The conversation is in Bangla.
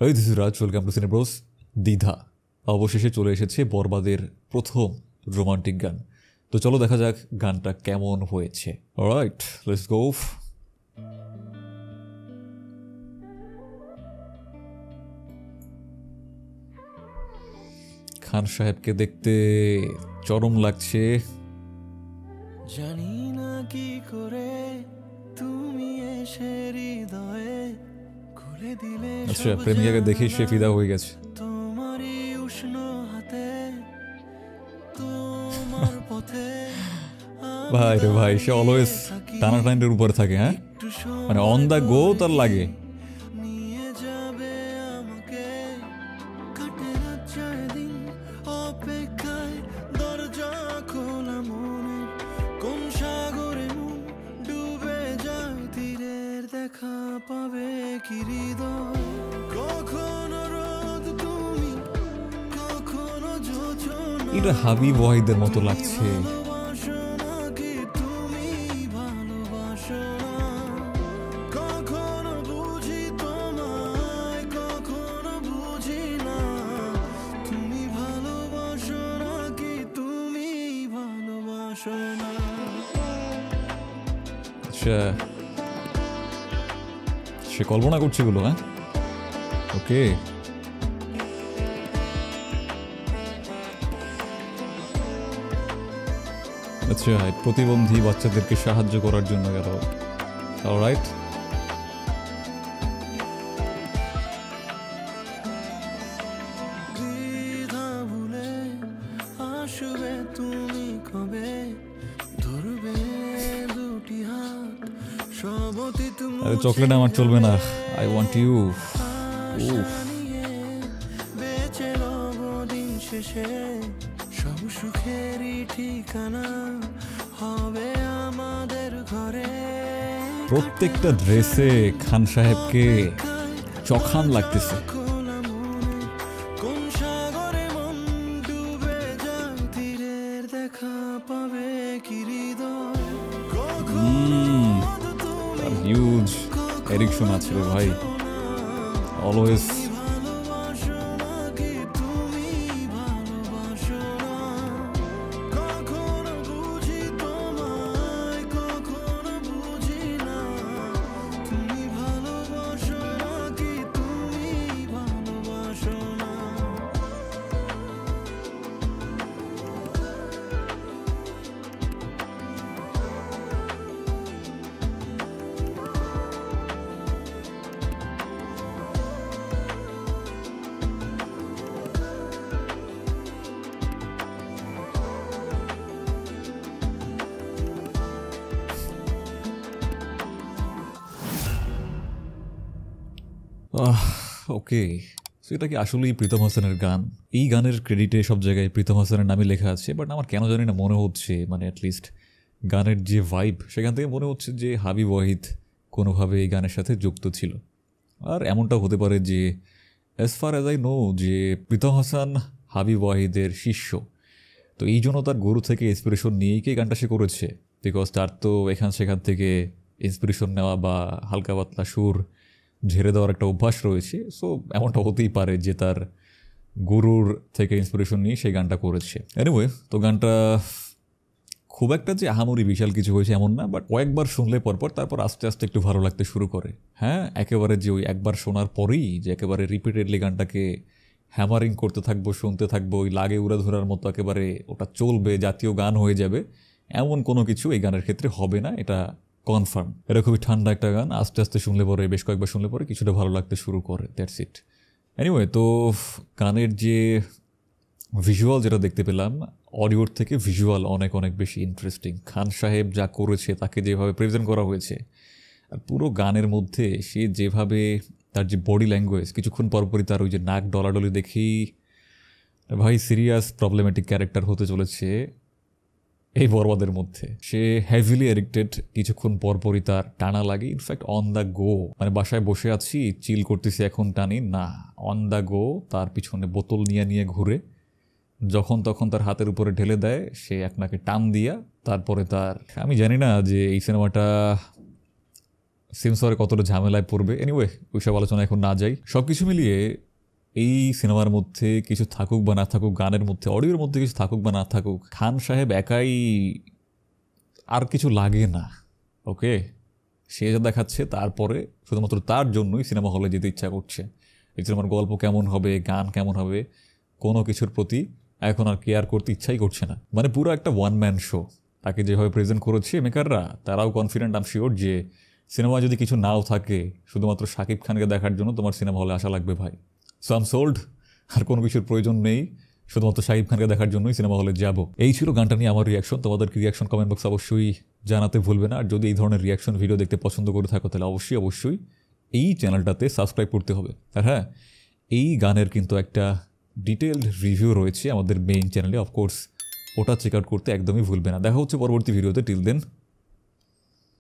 এই this is Raj, welcome to সিনে ব্রোস। দ্বিধা অবশেষে চলে এসেছে বরবাদের প্রথম রোমান্টিক গান। তো চলো দেখা যাক গানটা কেমন হয়েছে। Alright, let's go. খান সাহেবকে দেখতে চরম লাগছে। জানি না কি করে তুমি এসে হৃদয়ে খুলে দিলে। আচ্ছা, প্রেমিকাকে দেখে সে ফিদা হয়ে গেছে। তোমারই উষ্ণ হাতে তোমার পথে ভাই রে ভাই, সে অলওয়েজ টানাটানির উপরে থাকে। হ্যাঁ, মানে অন দ্য গো তার লাগে। নিয়ে যাবে আমাকে, কাটে না যায় দিন অপেক্ষায়, দরজা খোলা মনে, কোন সাগরে মন ডুবে যায়, তীরের দেখা পাবে কি হৃদয়। কখনো রোদ তুমি, কখনো জোছনা, এটা হাবিব ওয়াহিদের মতো লাগছে। ভালোবাসো নাকি তুমি ভালোবাসো না। কখনো বুঝি তোমায়, কখনো বুঝি না, তুমি ভালোবাসো নাকি তুমি ভালোবাসো না। আচ্ছা, সে কল্পনা করছে এগুলো। হ্যাঁ, ওকে। আচ্ছা, প্রতিবন্ধী বাচ্চাদেরকে সাহায্য করার জন্য গেল। অলরাইট, দ্বিধা ভুলে আসবে তুমি কবে, ধরবে দুটি হাত, সব অতীত আরে চকলেট আমার চলবে না। I want you. আশা নিয়ে বেঁচে রব দিন শেষে, সব সুখেরই ঠিকানা হবে আমাদের ঘরে। প্রত্যেকটা ড্রেসে খান সাহেবকে চখান লাগতেছে। খোলা মনে, কোন সাগরে মন ডুবে যায়, তীরের দেখা পাবে কি হৃদয়। কখনো তার হিউজ এডিকশন আছে রে ভাই, অলওয়েজ। ভালোবাসো নাকি তুমি ভালোবাসো না। কখনো বুঝি তোমায়, কখনো বুঝি না, তুমি ভালোবাসো নাকি তুমি ভালোবাসো না। ওকে, সো এটা কি আসলেই প্রীতম হাসানের গান? এই গানের ক্রেডিটে সব জায়গায় প্রীতম হাসানের নামই লেখা আছে, বাট আমার কেন জানি না মনে হচ্ছে, মানে অ্যাটলিস্ট গানের যে ভাইব সেখান থেকে মনে হচ্ছে যে হাবিব ওয়াহিদ কোনোভাবে এই গানের সাথে যুক্ত ছিল। আর এমনটাও হতে পারে যে as far as I know যে প্রীতম হাসান হাবিব ওয়াহিদের শিষ্য, তো এই জন্য তার গুরু থেকে ইন্সপিরেশন নিয়েই কি গানটা সে করেছে। বিকজ তার তো এখান সেখান থেকে ইন্সপিরেশন নেওয়া বা হালকা পাতলা সুর ঝেড়ে দেওয়ার একটা অভ্যাস রয়েছে। সো এমনটা হতেই পারে যে তার গুরুর থেকে ইন্সপিরেশন নিয়ে সেই গানটা করেছে। এনিওয়ে, তো গানটা খুব একটা যে আহামরি বিশাল কিছু হয়েছে এমন না, বাট কয়েকবার শুনলে পরপর তারপর আস্তে আস্তে একটু ভালো লাগতে শুরু করে। হ্যাঁ, একেবারে যে ওই একবার শোনার পরেই যে একেবারে রিপিটেডলি গানটাকে হ্যামারিং করতে থাকবো, শুনতে থাকবো, ওই লাগে উড়াধুরার মতো একেবারে ওটা চলবে, জাতীয় গান হয়ে যাবে, এমন কোনো কিছু এই গানের ক্ষেত্রে হবে না, এটা কনফার্ম। এটা খুবই ঠান্ডা একটা গান, আস্তে আস্তে শুনলে পরে, বেশ কয়েকবার শুনলে পরে কিছুটা ভালো লাগতে শুরু করে, দ্যাটস ইট। এনিওয়ে, তো গানের যে ভিজুয়াল যেটা দেখতে পেলাম, অডিওর থেকে ভিজুয়াল অনেক অনেক বেশি ইন্টারেস্টিং। খান সাহেব যা করেছে, তাকে যেভাবে প্রেজেন্ট করা হয়েছে, আর পুরো গানের মধ্যে সে যেভাবে তার যে বডি ল্যাঙ্গুয়েজ, কিছুক্ষণ পরপরই তার ওই যে নাক ডলাডলি দেখেই ভাই সিরিয়াস প্রবলেমেটিক ক্যারেক্টার হতে চলেছে এই বরবাদের মধ্যে। সে হেভিলি অ্যাডিক্টেড, কিছুক্ষণ পরপরই তার টানা লাগে। ইনফ্যাক্ট অন দ্য গো, মানে বাসায় বসে আছি চিল করতেছি এখন টানি না, অন দ্য গো তার পিছনে বোতল নিয়ে নিয়ে ঘুরে, যখন তখন তার হাতের উপরে ঢেলে দেয়, সে আপনাকে টান দিয়া তারপরে তার, আমি জানি না যে এই সিনেমাটা সেন্সরে কতটা ঝামেলায় পড়বে। এনিওয়ে ওইসব আলোচনা এখন না যাই। সব কিছু মিলিয়ে এই সিনেমার মধ্যে কিছু থাকুক বা না থাকুক, গানের মধ্যে অডিওর মধ্যে কিছু থাকুক বা না থাকুক, খান সাহেব একাই আর কিছু লাগে না। ওকে, সে যা দেখাচ্ছে তারপরে শুধুমাত্র তার জন্যই সিনেমা হলে যেতে ইচ্ছা করছে। এই সিনেমার গল্প কেমন হবে, গান কেমন হবে, কোনো কিছুর প্রতি এখন আর কেয়ার করতে ইচ্ছাই করছে না। মানে পুরো একটা ওয়ান ম্যান শো। তাকে যেভাবে প্রেজেন্ট করেছে মেকাররা, তারাও কনফিডেন্ট আম শিওর যে সিনেমা যদি কিছু নাও থাকে, শুধুমাত্র শাকিব খানকে দেখার জন্য তোমার সিনেমা হলে আসা লাগবে ভাই। সো আম সোল্ড। আর কোনো কিছুর প্রয়োজন নেই, শুধুমাত্র শাকিব খানকে দেখার জন্যই সিনেমা হলে যাব। এই ছিল গানটা নিয়ে আমার রিয়াকশন। তোমাদের কি রিয়াকশন কমেন্ট বক্স অবশ্যই জানাতে ভুলবে না। আর যদি এই ধরনের রিয়াকশন ভিডিও দেখতে পছন্দ করে থাকো তাহলে অবশ্যই এই চ্যানেলটাতে সাবস্ক্রাইব করতে হবে। আর হ্যাঁ, এই গানের কিন্তু একটা ডিটেলড রিভিউ রয়েছে আমাদের মেইন চ্যানেলে, অফকোর্স ওটা চেক আউট করতে একদমই ভুলবে না। দেখা হচ্ছে পরবর্তী ভিডিওতে। Till then